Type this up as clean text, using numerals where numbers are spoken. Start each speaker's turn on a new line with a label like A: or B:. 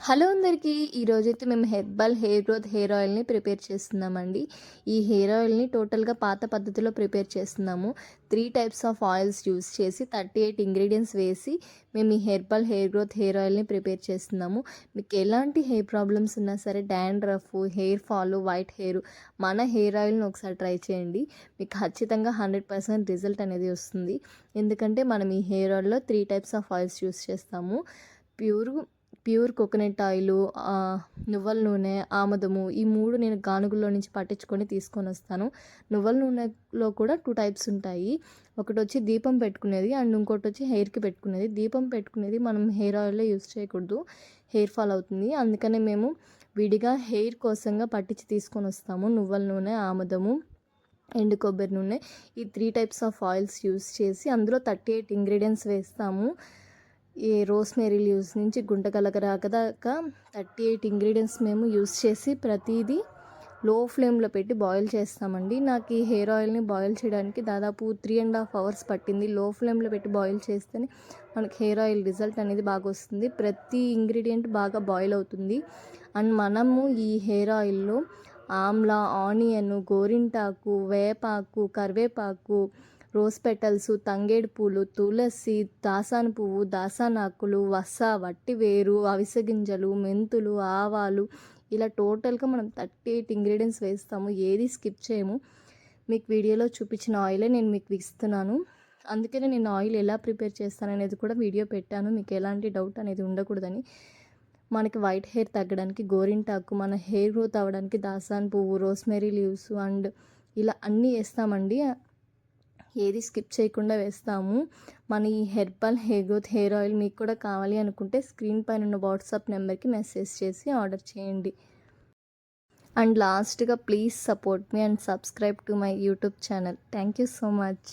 A: Hello అందరికీ! ఈరోజైతే మేము హెర్బల్ హెయిర్ గ్రోత్ హెయిర్ ఆయిల్‌ని ప్రిపేర్ చేస్తున్నామండి. ఈ హెయిర్ ఆయిల్‌ని టోటల్‌గా పాత పద్ధతిలో ప్రిపేర్ చేస్తున్నాము. 3 టైప్స్ ఆఫ్ ఆయిల్స్ యూజ్ చేసి 38 ఇంగ్రీడియెంట్స్ వేసి మేము ఈ హెర్బల్ హెయిర్ గ్రోత్ హెయిర్ ఆయిల్‌ని ప్రిపేర్ చేస్తున్నాము. మీకు ఎలాంటి హెయిర్ ప్రాబ్లమ్స్ ఉన్నా సరే dandruff, hair fall, white hair మన హెయిర్ ఆయిల్‌ని ఒకసారి ట్రై చేయండి. మీకు ఖచ్చితంగా 100% రిజల్ట్ అనేది వస్తుంది. ఎందుకంటే మనం ఈ హెయిర్ ఆయిల్‌లో 3 టైప్స్ ఆఫ్ ఆయిల్స్ యూజ్ చేస్తాము. ప్యూర్ ప్యూర్ కోకోనట్ ఆయిలు, నువ్వుల నూనె, ఆముదము ఈ 3 నేను గానుగుల్లో నుంచి పట్టించుకొని తీసుకొనొస్తాను. నువ్వుల నూనెలో కూడా 2 టైప్స్ ఉంటాయి. ఒకటొచ్చి దీపం పెట్టుకునేది అండ్ ఇంకోటొచ్చి హెయిర్‌కి పెట్టుకునేది. దీపం పెట్టుకునేది మనం హెయిర్ ఆయిల్‌లో యూజ్ చేయకూడదు. హెయిర్ ఫాల్ అవుతుంది. అందుకనే మేము విడిగా హెయిర్ కోసంగా పట్టించి తీసుకొనొస్తాము. నువ్వుల నూనె, ఆముదము, ఎండు కొబ్బరి నూనె ఈ 3 టైప్స్ ఆఫ్ ఆయిల్స్ యూజ్ చేసి అందులో 38 ఇంగ్రీడియెంట్స్ వేస్తాము. ఈ రోస్‌మేరీ లీవ్స్ నుంచి గుంటగలగరాకు దాకా 38 ఇంగ్రీడియెంట్స్ మేము యూజ్ చేసి ప్రతీదీ లో ఫ్లేమ్‌లో పెట్టి బాయిల్ చేస్తామండి. నాకు ఈ హెయిర్ ఆయిల్‌ని బాయిల్ చేయడానికి దాదాపు 3½ అవర్స్ పట్టింది. లో ఫ్లేమ్‌లో పెట్టి బాయిల్ చేస్తేనే మనకి హెయిర్ ఆయిల్ రిజల్ట్ అనేది బాగొస్తుంది. ప్రతి ఇంగ్రీడియంట్ బాగా బాయిల్ అవుతుంది. అండ్ మనము ఈ హెయిర్ ఆయిల్‌లో ఆమ్లా, ఆనియన్, గోరింటాకు, వేపాకు, కరివేపాకు, రోజ్ పెటల్స్, తంగేడు పూలు, తులసి, దాసాన పువ్వు, దాసానాకులు, వస, వట్టివేరు, అవిసె గింజలు, మెంతులు, ఆవాలు ఇలా టోటల్‌గా మనం 38 ఇంగ్రీడియెంట్స్ వేస్తాము. ఏది స్కిప్ చేయము. మీకు వీడియోలో చూపించిన ఆయిలే నేను మీకు ఇస్తున్నాను. అందుకనే నేను ఆయిల్ ఎలా ప్రిపేర్ చేస్తాననేది కూడా వీడియో పెట్టాను. మీకు ఎలాంటి డౌట్ అనేది ఉండకూడదని. మనకి వైట్ హెయిర్ తగ్గడానికి గోరింటాకు, మన హెయిర్ గ్రోత్ అవ్వడానికి దాసాన పువ్వు, రోస్‌మేరీ లీవ్స్ అండ్ ఇలా అన్నీ ఏస్తామండి. ఏది స్కిప్ చేయకుండా వేస్తాము. మన ఈ herbal hair growth hair oil మీకు కూడా కావాలి అనుకుంటే స్క్రీన్ పైన ఉన్న వాట్సాప్ నెంబర్కి మెసేజ్ చేసి ఆర్డర్ చేయండి. అండ్ లాస్ట్‌గా please support me and subscribe to my YouTube channel. Thank you so much.